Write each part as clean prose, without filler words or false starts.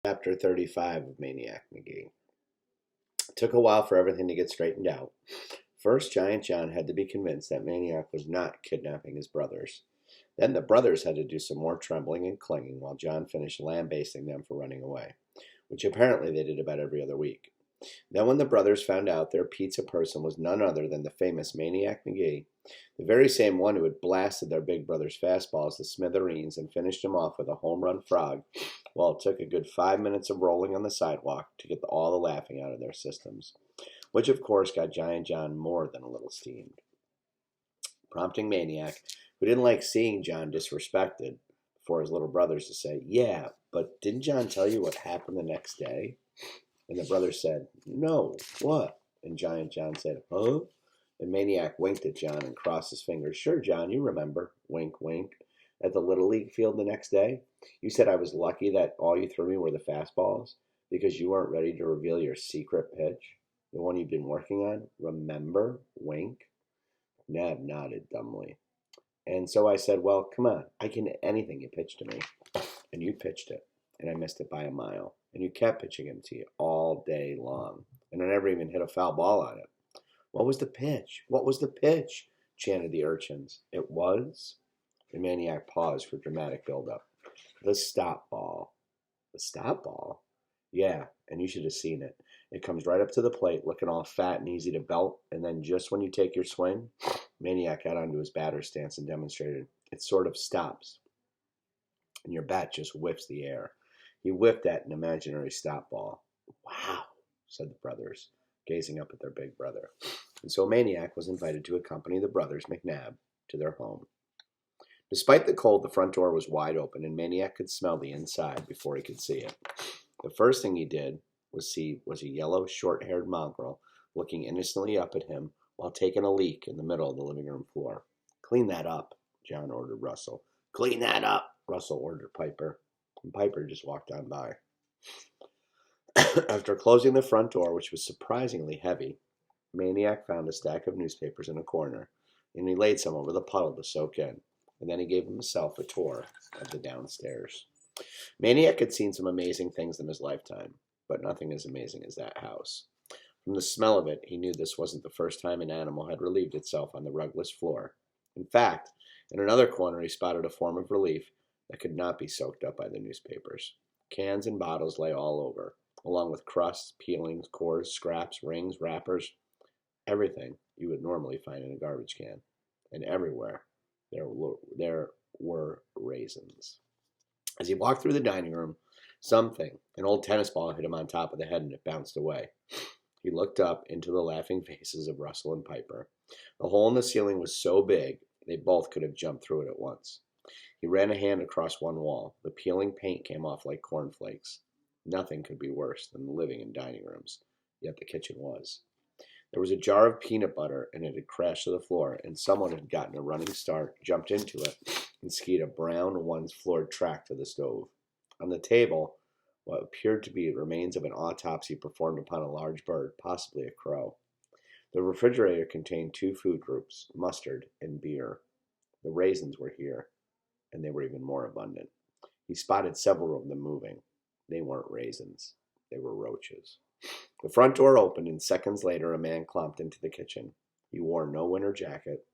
Chapter 35 of Maniac Magee. It took a while for everything to get straightened out. First, Giant John had to be convinced that Maniac was not kidnapping his brothers. Then the brothers had to do some more trembling and clinging while John finished lambasting them for running away, which apparently they did about every other week. Then when the brothers found out their pizza person was none other than the famous Maniac Magee, the very same one who had blasted their big brother's fastballs to smithereens and finished him off with a home run frog, well, it took a good 5 minutes of rolling on the sidewalk to get all the laughing out of their systems, which of course got Giant John more than a little steamed, prompting Maniac, who didn't like seeing John disrespected, for his little brothers to say, "Yeah, but didn't John tell you what happened the next day?" And the brothers said, "No, what?" And Giant John said, "Huh?" And Maniac winked at John and crossed his fingers. "Sure, John, you remember. Wink, wink. At the Little League field the next day? You said I was lucky that all you threw me were the fastballs because you weren't ready to reveal your secret pitch, the one you've been working on. Remember? Wink." Nab nodded dumbly. "And so I said, well, come on. I can hit anything you pitch to me." And you pitched it, and I missed it by a mile. And you kept pitching it to you all day long, and I never even hit a foul ball on it. "What was the pitch? What was the pitch?" chanted the urchins. "It was—" The Maniac paused for dramatic build-up. "The stop ball." "The stop ball?" "Yeah, and you should have seen it. It comes right up to the plate, looking all fat and easy to belt, and then just when you take your swing," Maniac got onto his batter's stance and demonstrated, "it sort of stops, and your bat just whiffs the air." He whiffed at an imaginary stop ball. "Wow," said the brothers, gazing up at their big brother. And so Maniac was invited to accompany the brothers McNabb to their home. Despite the cold, the front door was wide open, and Maniac could smell the inside before he could see it. The first thing he did was see was a yellow, short-haired mongrel looking innocently up at him while taking a leak in the middle of the living room floor. "Clean that up," John ordered Russell. "Clean that up," Russell ordered Piper, and Piper just walked on by. After closing the front door, which was surprisingly heavy, Maniac found a stack of newspapers in a corner, and he laid some over the puddle to soak in, and then he gave himself a tour of the downstairs. Maniac had seen some amazing things in his lifetime, but nothing as amazing as that house. From the smell of it, he knew this wasn't the first time an animal had relieved itself on the rugless floor. In fact, in another corner he spotted a form of relief that could not be soaked up by the newspapers. Cans and bottles lay all over, along with crusts, peelings, cores, scraps, rings, wrappers, everything you would normally find in a garbage can. And everywhere there were raisins. As he walked through the dining room, an old tennis ball, hit him on top of the head and it bounced away. He looked up into the laughing faces of Russell and Piper. The hole in the ceiling was so big they both could have jumped through it at once. He ran a hand across one wall. The peeling paint came off like cornflakes. Nothing could be worse than living in dining rooms, yet the kitchen was. There was a jar of peanut butter, and it had crashed to the floor, and someone had gotten a running start, jumped into it, and skied a brown, one-floored track to the stove. On the table, what appeared to be remains of an autopsy performed upon a large bird, possibly a crow. The refrigerator contained two food groups, mustard and beer. The raisins were here, and they were even more abundant. He spotted several of them moving. They weren't raisins. They were roaches. The front door opened, and seconds later a man clomped into the kitchen. He wore no winter jacket,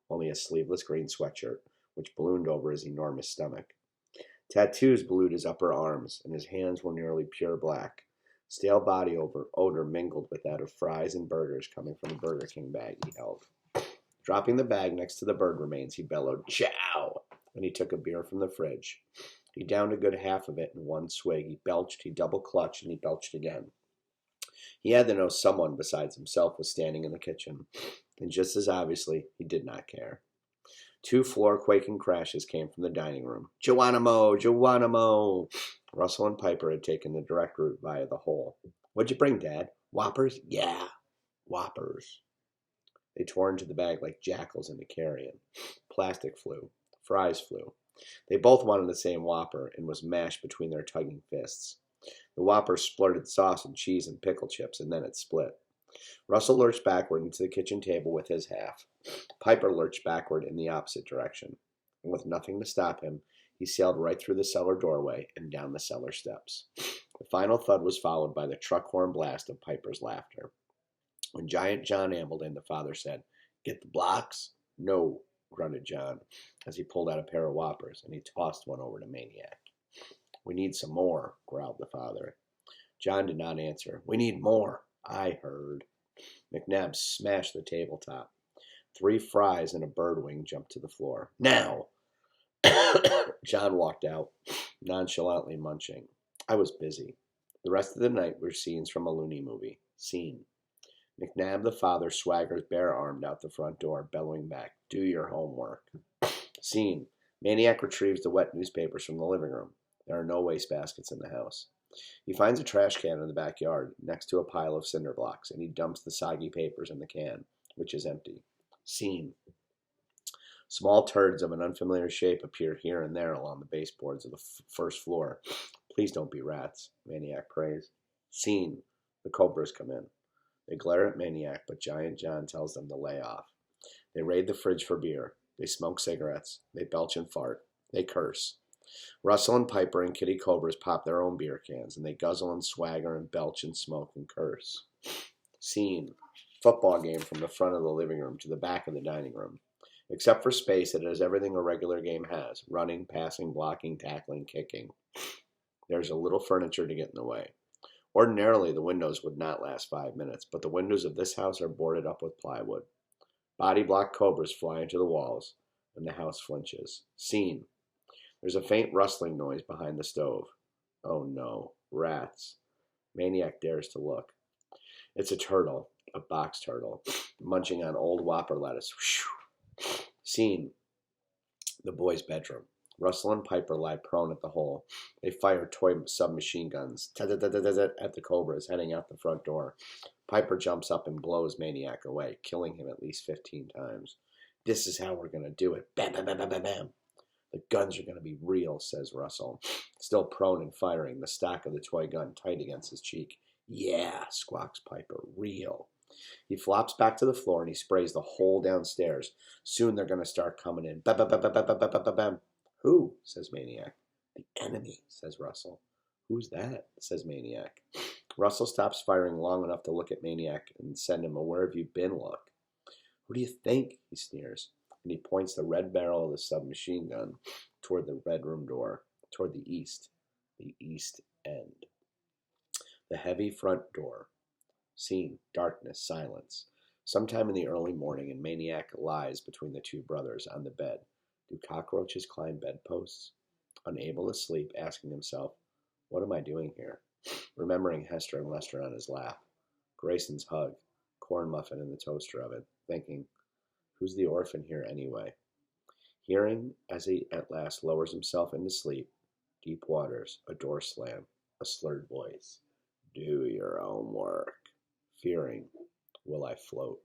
only a sleeveless green sweatshirt, which ballooned over his enormous stomach. Tattoos blued his upper arms, and his hands were nearly pure black. Stale body odor mingled with that of fries and burgers coming from a Burger King bag he held. Dropping the bag next to the bird remains, he bellowed, "Chow!" and he took a beer from the fridge. He downed a good half of it in one swig. He belched, he double-clutched, and he belched again. He had to know someone besides himself was standing in the kitchen, and just as obviously, he did not care. Two floor-quaking crashes came from the dining room. "Geronimo! Geronimo!" Russell and Piper had taken the direct route via the hole. "What'd you bring, Dad? Whoppers?" "Yeah, whoppers." They tore into the bag like jackals into carrion. Plastic flew. Fries flew. They both wanted the same Whopper, and was mashed between their tugging fists. The Whopper splurted sauce and cheese and pickle chips, and then it split. Russell lurched backward into the kitchen table with his half. Piper lurched backward in the opposite direction. And with nothing to stop him, he sailed right through the cellar doorway and down the cellar steps. The final thud was followed by the truck horn blast of Piper's laughter. When Giant John ambled in, the father said, "Get the blocks?" "No," grunted John, as he pulled out a pair of whoppers, and he tossed one over to Maniac. "We need some more," growled the father. John did not answer. "We need more," I heard. McNabb smashed the tabletop. 3 fries and a bird wing jumped to the floor. "Now!" John walked out, nonchalantly munching. I was busy. The rest of the night were scenes from a Looney movie. Scene. McNabb, the father, swaggers bare-armed out the front door, bellowing back, "Do your homework." Scene. Maniac retrieves the wet newspapers from the living room. There are no wastebaskets in the house. He finds a trash can in the backyard, next to a pile of cinder blocks, and he dumps the soggy papers in the can, which is empty. Scene. Small turds of an unfamiliar shape appear here and there along the baseboards of the first floor. "Please don't be rats," Maniac prays. Scene. The Cobras come in. They glare at Maniac, but Giant John tells them to lay off. They raid the fridge for beer. They smoke cigarettes. They belch and fart. They curse. Russell and Piper and Kitty Cobras pop their own beer cans, and they guzzle and swagger and belch and smoke and curse. Scene. Football game from the front of the living room to the back of the dining room. Except for space, it has everything a regular game has: running, passing, blocking, tackling, kicking. There's a little furniture to get in the way. Ordinarily, the windows would not last 5 minutes, but the windows of this house are boarded up with plywood. Body block cobras fly into the walls, and the house flinches. Scene. There's a faint rustling noise behind the stove. Oh no, rats. Maniac dares to look. It's a turtle, a box turtle, munching on old Whopper lettuce. Scene. The boys' bedroom. Russell and Piper lie prone at the hole. They fire toy submachine guns at the cobras heading out the front door. Piper jumps up and blows Maniac away, killing him at least 15 times. "This is how we're going to do it. Bam, bam, bam, bam, bam, bam." "The guns are going to be real," says Russell, still prone and firing, the stock of the toy gun tight against his cheek. "Yeah," squawks Piper, "real." He flops back to the floor and he sprays the whole downstairs. "Soon they're going to start coming in. Bam, bam, bam, bam, bam, bam, bam, bam." "Who?" says Maniac. "The enemy," says Russell. "Who's that?" says Maniac. Russell stops firing long enough to look at Maniac and send him a "where have you been" look. "Who do you think?" he sneers, and he points the red barrel of the submachine gun toward the bedroom door, toward the east end. The heavy front door. Scene. Darkness, silence. Sometime in the early morning, and Maniac lies between the 2 brothers on the bed. Do cockroaches climb bedposts? Unable to sleep, asking himself, "What am I doing here?" Remembering Hester and Lester on his lap, Grayson's hug, corn muffin in the toaster oven, thinking, "Who's the orphan here anyway?" Hearing, as he at last lowers himself into sleep, deep waters, a door slam, a slurred voice, "Do your homework." Fearing, will I float?